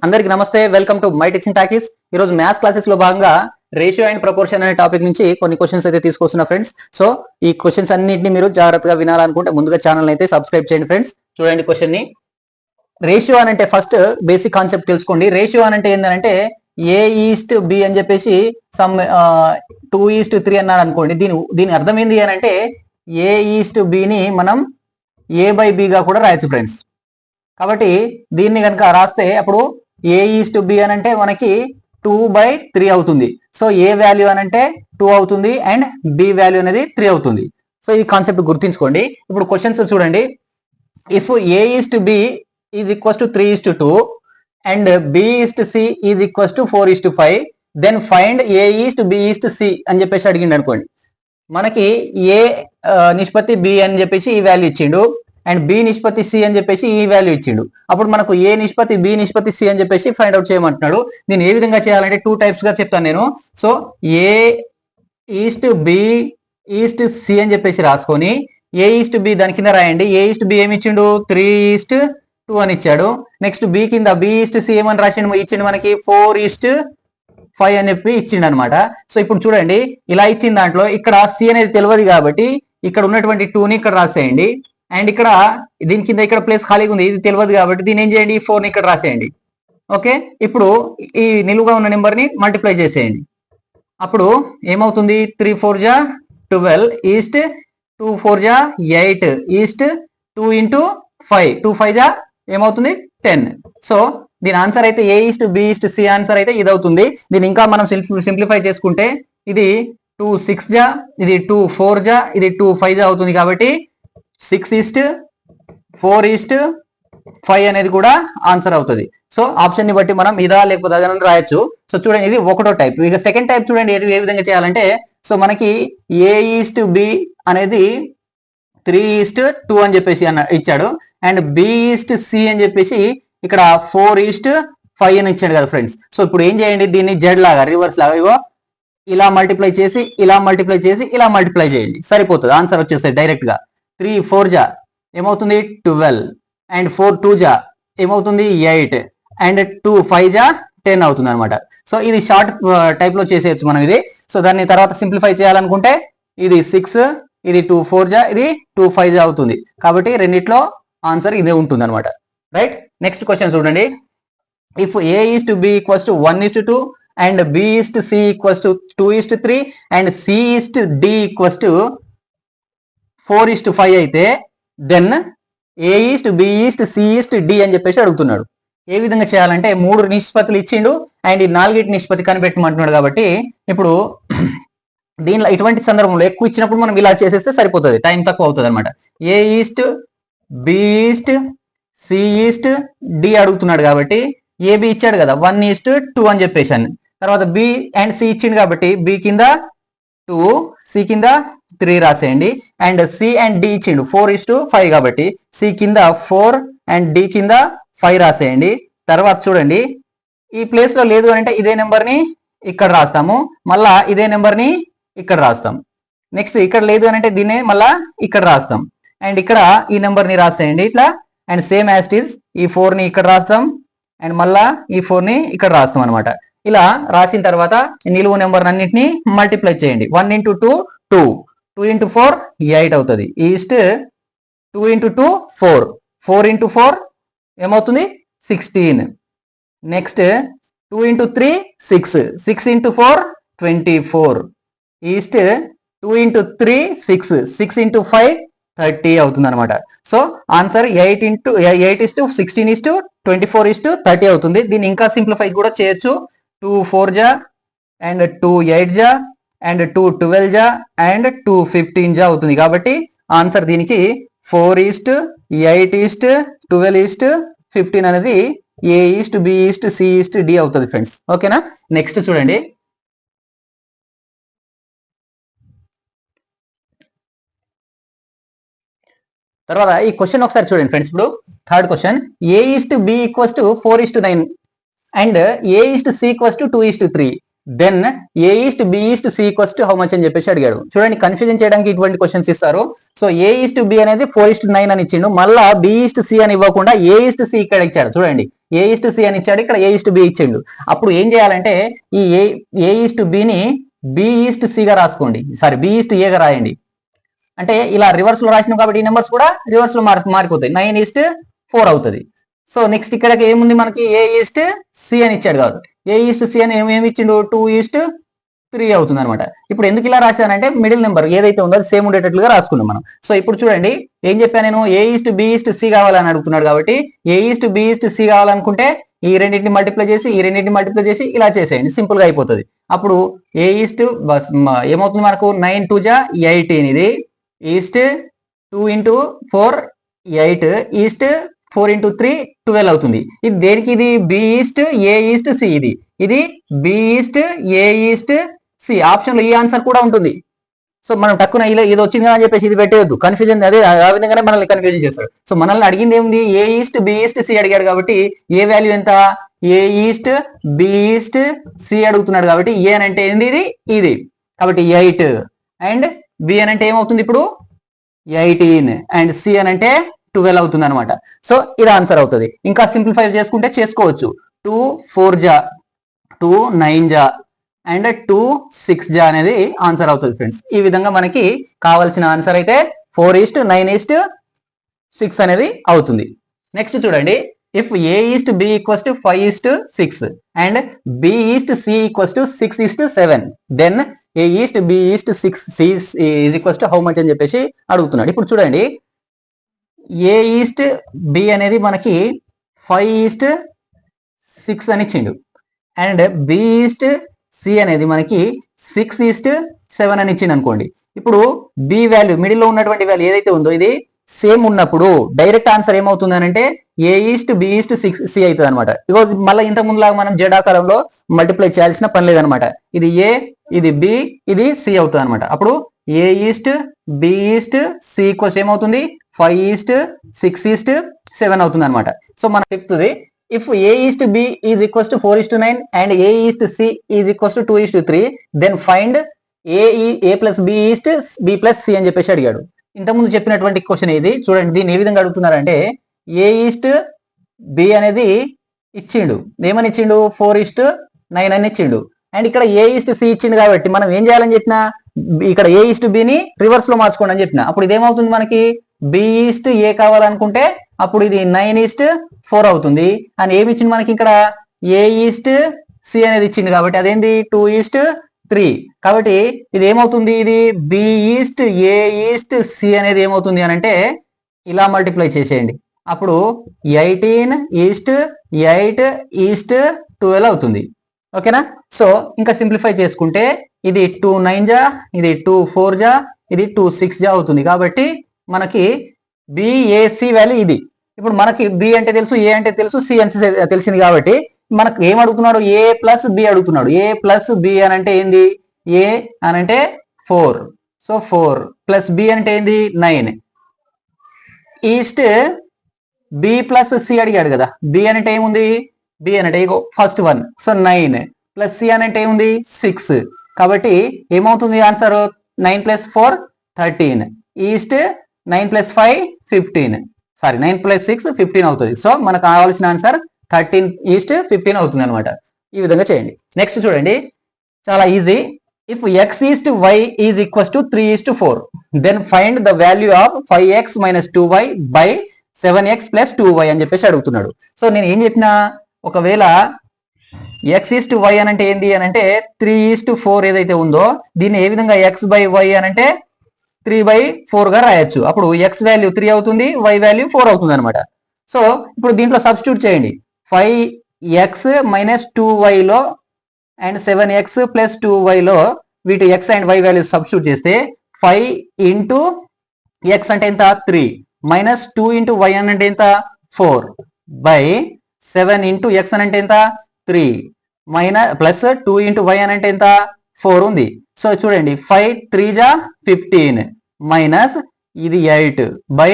అందరికి నమస్తే, welcome to my teaching talkies. ఈ రోజు మ్యాథ్స్ క్లాసెస్ లో భాగంగా రేషియో అండ్ ప్రపోర్షన్ అనే టాపిక్ నుంచి కొన్ని క్వశ్చన్స్ అయితే తీసుకొస్తున్నా ఫ్రెండ్స్. సో ఈ క్వశ్చన్స్ అన్నింటినీ మీరు జాగ్రత్తగా వినాలనుకుంటే ముందుగా ఛానల్ అయితే సబ్స్క్రైబ్ చేయండి ఫ్రెండ్స్. చూడండి క్వశ్చన్ ని. రేషియో అని అంటే ఫస్ట్ బేసిక్ కాన్సెప్ట్ తెలుసుకోండి. రేషియో అని అంటే ఏంటంటే A:B అని చెప్పేసి సమ్ 2:3 అన్నారు అనుకోండి. దీని అర్థం ఏంది అని అంటే A:B ని మనం A/B గా కూడా రాయొచ్చు ఫ్రెండ్స్. కాబట్టి దీన్ని కనుక రాస్తే అప్పుడు A:B అని అంటే మనకి 2/3 అవుతుంది. సో A వాల్యూ అని అంటే 2 అవుతుంది అండ్ B వాల్యూ అనేది 3 అవుతుంది. సో ఈ కాన్సెప్ట్ గుర్తుంచుకోండి. ఇప్పుడు క్వశ్చన్స్ చూడండి. If A:B is equals to 3:2 and B:C is equals to 4:5 then find A:B:C అని చెప్పేసి అడిగిండు అనుకోండి. మనకి A నిష్పత్తి B అని చెప్పేసి ఈ వాల్యూ ఇచ్చిండు అండ్ B నిష్పత్తి C అని చెప్పేసి ఈ వాల్యూ ఇచ్చిండు. అప్పుడు మనకు A నిష్పత్తి B నిష్పత్తి C అని చెప్పేసి ఫైండ్ అవుట్ చేయమంటున్నాడు. దీన్ని ఏ విధంగా చేయాలంటే 2 టైప్స్ గా చెప్తాను నేను. సో A:B:C అని చెప్పేసి రాసుకొని A:B దాని కింద రాయండి. A:B ఏమి ఇచ్చిండు? 3:2 అని ఇచ్చాడు. నెక్స్ట్ B కింద B:C ఏమని రాసిండు? ఇచ్చిండు మనకి 4:5 అని చెప్పి ఇచ్చిండు అనమాట. సో ఇప్పుడు చూడండి, ఇలా ఇచ్చిన దాంట్లో ఇక్కడ C అనేది తెలియదు కాబట్టి ఇక్కడ ఉన్నటువంటి 2ని ఇక్కడ రాసేయండి. అండ్ ఇక్కడ దీని కింద ఇక్కడ ప్లేస్ ఖాళీగా ఉంది, ఇది తెలియదు కాబట్టి దీని ఏం చేయండి? 4ని ఇక్కడ రాసేయండి. ఓకే, ఇప్పుడు ఈ నిలువుగా ఉన్న నెంబర్ ని మల్టిప్లై చేసేయండి. అప్పుడు ఏమవుతుంది? 3 4 జా 12 ఈస్ట్ 2 4 జా 8 ఈస్ట్ 2 into 5 2 5 జా ఏమవుతుంది? 10. సో దీని ఆన్సర్ అయితే A:B:C ఆన్సర్ అయితే ఇది అవుతుంది. దీన్ని ఇంకా మనం సింప్లిఫై చేసుకుంటే ఇది 2 6 జా, ఇది 2 4 జా, ఇది 2 5 జా అవుతుంది. కాబట్టి 6:4:5 అనేది కూడా ఆన్సర్ అవుతుంది. సో ఆప్షన్ ని బట్టి మనం ఇదా లేకపోతే అదే రాయొచ్చు. సో చూడండి, ఇది ఒకటో టైప్. ఇక సెకండ్ టైప్ చూడండి ఏ విధంగా చేయాలంటే, సో మనకి A:B అనేది 3:2 అని చెప్పేసి ఇచ్చాడు అండ్ B:C అని చెప్పేసి ఇక్కడ 4:5 అని ఇచ్చాడు కదా ఫ్రెండ్స్. సో ఇప్పుడు ఏం చేయండి? దీన్ని జెడ్ లాగా రివర్స్ లాగా ఇగో ఇలా మల్టిప్లై చేసి ఇలా మల్టిప్లై చేసి ఇలా మల్టిప్లై చేయండి, సరిపోతుంది. ఆన్సర్ వచ్చేస్తుంది డైరెక్ట్ గా. 3 4 జా ఏమవుతుంది? 12 అండ్ 4 2 జా ఏమవుతుంది? 8 అండ్ 2 5 జా 10 అవుతుంది అనమాట. సో ఇది షార్ట్ టైప్ లో చేసేయచ్చు మనం ఇది. సో దాన్ని తర్వాత సింప్లిఫై చేయాలనుకుంటే ఇది 6, ఇది 2 4 జా, ఇది 2 5 జా అవుతుంది. కాబట్టి రెండిట్లో ఆన్సర్ ఇదే ఉంటుంది అనమాట. రైట్, నెక్స్ట్ క్వశ్చన్ చూడండి. If A:B equals to 1:2 and B:C equals to 2:3 and C:D equals to 4:5 అయితే దెన్ A:B:C:D అని చెప్పేసి అడుగుతున్నాడు. ఏ విధంగా చేయాలంటే 3 నిష్పత్తులు ఇచ్చిండు అండ్ ఈ 4 నిష్పత్తి కనిపెట్టమంటున్నాడు. కాబట్టి ఇప్పుడు దీనిలో ఇటువంటి సందర్భంలో ఎక్కువ ఇచ్చినప్పుడు మనం ఇలా చేసేస్తే సరిపోతుంది, టైం తక్కువ అవుతుంది అనమాట. A:B:C:D అడుగుతున్నాడు కాబట్టి AB ఇచ్చాడు కదా 1:2 అని చెప్పేసాను. తర్వాత B అండ్ C ఇచ్చిండు కాబట్టి B కింద 2 C కింద 3 రాసేయండి. అండ్ C అండ్ D ఇచ్చిండు 4:5 కాబట్టి C కింద 4 అండ్ D కింద 5 రాసేయండి. తర్వాత చూడండి, ఈ ప్లేస్ లో లేదు అంటే ఇదే నెంబర్ ని ఇక్కడ రాస్తాము, మళ్ళా ఇదే నెంబర్ ని ఇక్కడ రాస్తాం. నెక్స్ట్ ఇక్కడ లేదు అని అంటే దీన్ని మళ్ళా ఇక్కడ రాస్తాం అండ్ ఇక్కడ ఈ నెంబర్ ని రాసేయండి ఇట్లా. And same as it is ఈ 4 ని ఇక్కడ రాస్తాం అండ్ మళ్ళా ఈ 4 ని ఇక్కడ రాస్తాం అనమాట. ఇలా రాసిన తర్వాత నిలువు నెంబర్ అన్నింటినీ మల్టిప్లై చేయండి. 1 into 2 2, 2 into 4 8 అవుతుంది. ఈస్ట్ 2 into 2 4, 4 into 4 ఏమవుతుంది? 16. Next 2 into 3 6, 6 into 4 24. East 2 into 3 6, 6 into 5 30 అవుతుంది అనమాట. సో ఆన్సర్ 8:16:24:30 అవుతుంది. దీన్ని ఇంకా సింప్లిఫై కూడా చేయొచ్చు. 2 4 జా అండ్ 2 8 జా అండ్ 2 12 జా అండ్ 2 15 జా అవుతుంది. కాబట్టి ఆన్సర్ దీనికి 4:8:12:15 అనేది A:B:C:D అవుతుంది ఫ్రెండ్స్. ఓకేనా? నెక్స్ట్ చూడండి. తర్వాత ఈ క్వశ్చన్ ఒకసారి చూడండి ఫ్రెండ్స్. ఇప్పుడు third question, A:B equals to 4:9 and A:C equals to 2:3 then A:B:C equals to how much అని చెప్పేసి అడిగాడు. చూడండి, కన్ఫ్యూజన్ చేయడానికి ఇటువంటి క్వశ్చన్స్ ఇస్తారు. సో A:B అనేది 4:9 అని ఇచ్చిండు, మళ్ళా B:C అని ఇవ్వకుండా A:C ఇక్కడ ఇచ్చాడు. చూడండి, A:C అని ఇచ్చాడు, ఇక్కడ A:B ఇచ్చిండు. అప్పుడు ఏం చేయాలంటే ఈ A:Bని B:C గా రాసుకోండి, సారీ B:A గా రాయండి. అంటే ఇలా రివర్స్ లో రాసినాం కాబట్టి ఈ నెంబర్స్ కూడా రివర్స్ లో మారిపోతాయి, 9:4 అవుతుంది. సో నెక్స్ట్ ఇక్కడ ఏముంది మనకి A:C అని ఇచ్చాడు కాబట్టి A:C అని ఏమి ఇచ్చిండు 2:3 అవుతుంది అనమాట. ఇప్పుడు ఎందుకు ఇలా రాశానంటే మిడిల్ నెంబర్ ఏదైతే ఉందో అది సేమ్ ఉండేటట్లుగా రాసుకున్నాం మనం. సో ఇప్పుడు చూడండి ఏం చెప్పాను నేను, A:B:C కావాలని అడుగుతున్నాడు కాబట్టి A:B:C కావాలనుకుంటే ఈ రెండింటిని మల్టిప్లై చేసి ఈ రెండింటిని మల్టిప్లై చేసి ఇలా చేసేయండి, సింపుల్ గా అయిపోతుంది. అప్పుడు ఏమవుతుంది మనకు 9 2 జా 18, ఇది ఈస్ట్ 2 × 4 8 ఈస్ట్ 4 × 3 12 అవుతుంది. ఇది దేనికి, ఇది B:A:C, ఇది B:A:C. ఆప్షన్ లో ఈ ఆన్సర్ కూడా ఉంటుంది. సో మనం టక్కున ఇలా ఇది వచ్చింది అని చెప్పేసి ఇది పెట్టేయద్దు, కన్ఫ్యూజన్ అదే ఆ విధంగానే మనల్ని కన్ఫ్యూజన్ చేస్తాడు. సో మనల్ని అడిగింది ఏముంది, A:B:C అడిగాడు కాబట్టి ఏ వాల్యూ ఎంత, A:B:C అడుగుతున్నాడు కాబట్టి ఏ అని అంటే ఏంది, ఇది కాబట్టి 8 అండ్ B అని అంటే ఏమవుతుంది ఇప్పుడు 18 అండ్ C అని అంటే 12 అవుతుంది అనమాట. సో ఇది ఆన్సర్ అవుతుంది. ఇంకా సింప్లిఫై చేసుకుంటే చేసుకోవచ్చు, 2 4 జా 2 9 జా అండ్ 2 6 జా అనేది ఆన్సర్ అవుతుంది ఫ్రెండ్స్. ఈ విధంగా మనకి కావాల్సిన ఆన్సర్ అయితే 4:9:6 అనేది అవుతుంది. నెక్స్ట్ చూడండి, if A:B = 5:6 and B:C = 6:7 then A:B:6 is equals to how much అని చెప్పేసి అడుగుతున్నాడు. ఇప్పుడు చూడండి A:B అనేది మనకి 5:6 అని ఇచ్చిండు అండ్ B:C అనేది మనకి 6:7 అని ఇచ్చిండు అనుకోండి. ఇప్పుడు B వాల్యూ మిడిల్ లో ఉన్నటువంటి వాల్యూ ఏదైతే ఉందో ఇది సేమ్ ఉన్నప్పుడు డైరెక్ట్ ఆన్సర్ ఏమవుతుంది అంటే A:B:6C అవుతుంది అనమాట. ఇగో మళ్ళీ ఇంత ముందులాగా మనం జెడ్ ఆకారంలో మల్టిప్లై చేయాల్సిన పని లేదనమాట. ఇది A, ఇది B, ఇది C అవుతుంది అనమాట. అప్పుడు A:B:C ఏమవుతుంది 5:6:7 అవుతుంది అనమాట. సో మనకు చెప్తుంది if A:B is equals to 4:9 and A:C is equals to 2:3 then find A plus B is B plus C అని చెప్పేసి అడిగాడు. ఇంతకుముందు చెప్పినటువంటి క్వశ్చన్ ఇది చూడండి, దీన్ని ఏ విధంగా అడుగుతున్నారంటే A:B అనేది ఇచ్చిండు, ఏమని ఇచ్చిండు 4:9 అని ఇచ్చిండు అండ్ ఇక్కడ A:C ఇచ్చిండు కాబట్టి మనం ఏం చేయాలని చెప్పినా ఇక్కడ A:Bని రివర్స్ లో మార్చుకోండి అని చెప్పిన. అప్పుడు ఇదేమవుతుంది మనకి B:A కావాలనుకుంటే అప్పుడు ఇది 9:4 అవుతుంది అని ఏమి ఇచ్చింది మనకి ఇక్కడ A:C అనేది ఇచ్చింది కాబట్టి అదేంది 2:3 కాబట్టి ఇది ఏమవుతుంది, ఇది B:A:C అనేది ఏమవుతుంది అని అంటే ఇలా మల్టిప్లై చేసేయండి, అప్పుడు 18:8:12 అవుతుంది. ఓకేనా. సో ఇంకా సింప్లిఫై చేసుకుంటే ఇది 2 9 జా, ఇది 2 4 జా, ఇది 2 6 జా అవుతుంది. కాబట్టి మనకి BAC వాల్యూ ఇది. ఇప్పుడు మనకి B అంటే తెలుసు, A అంటే తెలుసు, C అంటే తెలిసింది కాబట్టి మనకు ఏం అడుగుతున్నాడు, A ప్లస్ B అడుగుతున్నాడు. A ప్లస్ B అని అంటే ఏంది, A అని అంటే 4, సో 4 ప్లస్ B అంటే ఏంది 9. ఈస్ట్ B ప్లస్ C అడిగాడు కదా, B అంటే ఏముంది, B అంటే ఇగో first one, so 9 plus C అని అంటే ఏముంది 6. కాబట్టి ఏమవుతుంది ఆన్సర్ 9 + 4 13, ఈస్ట్ 9 + 5 15, సారీ 9 + 6 15 అవుతుంది. సో మనకు కావాల్సిన ఆన్సర్ 13:15 అవుతుంది అనమాట. ఈ విధంగా చేయండి. నెక్స్ట్ చూడండి చాలా easy, if x is to y is equals to 3:4 then find the value of 5x - 2y by 7x + 2y అని చెప్పేసి అడుగుతున్నాడు. సో నేను ఏం చెప్పినా ఒకవేళ x is to y అని అంటే ఏంది అని అంటే 3:4 ఏదైతే ఉందో దీన్ని ఏ విధంగా x/y అని అంటే 3/4 గా రాయొచ్చు. అప్పుడు x వాల్యూ 3 అవుతుంది, y వాల్యూ 4 అవుతుంది అనమాట. సో ఇప్పుడు దీంట్లో సబ్స్టిట్యూట్ చేయండి, 5x - 2y లో అండ్ 7x + 2y లో వీటి x and y values substitute చేస్తే 5 × x అంటే ఎంత 3 మైనస్ 2 × y అంటే ఎంత 4 బై 7 × x అని అంటే ఎంత 3 మైనస్ ప్లస్ 2 × y అని అంటే ఎంత 4 ఉంది. సో చూడండి 5 3 జా 15 మైనస్ ఇది 8 బై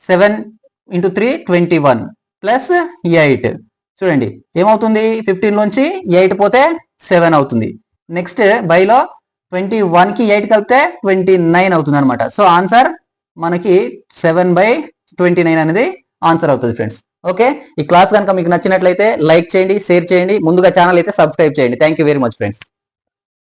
7 × 3 21 ప్లస్ 8. చూడండి ఏమవుతుంది 15 లోంచి 8 పోతే 7 అవుతుంది. నెక్స్ట్ బైలో 21 కి 8 కలిపితే 29 అవుతుంది అనమాట. సో ఆన్సర్ మనకి 7/29 అనేది ఆన్సర్ అవుతుంది ఫ్రెండ్స్. ఓకే, ఈ క్లాస్ కనుక మీకు నచ్చినట్లయితే లైక్ చేయండి, షేర్ చేయండి, ముందుగా ఛానల్ అయితే సబ్స్క్రైబ్ చేయండి. Thank you very much friends.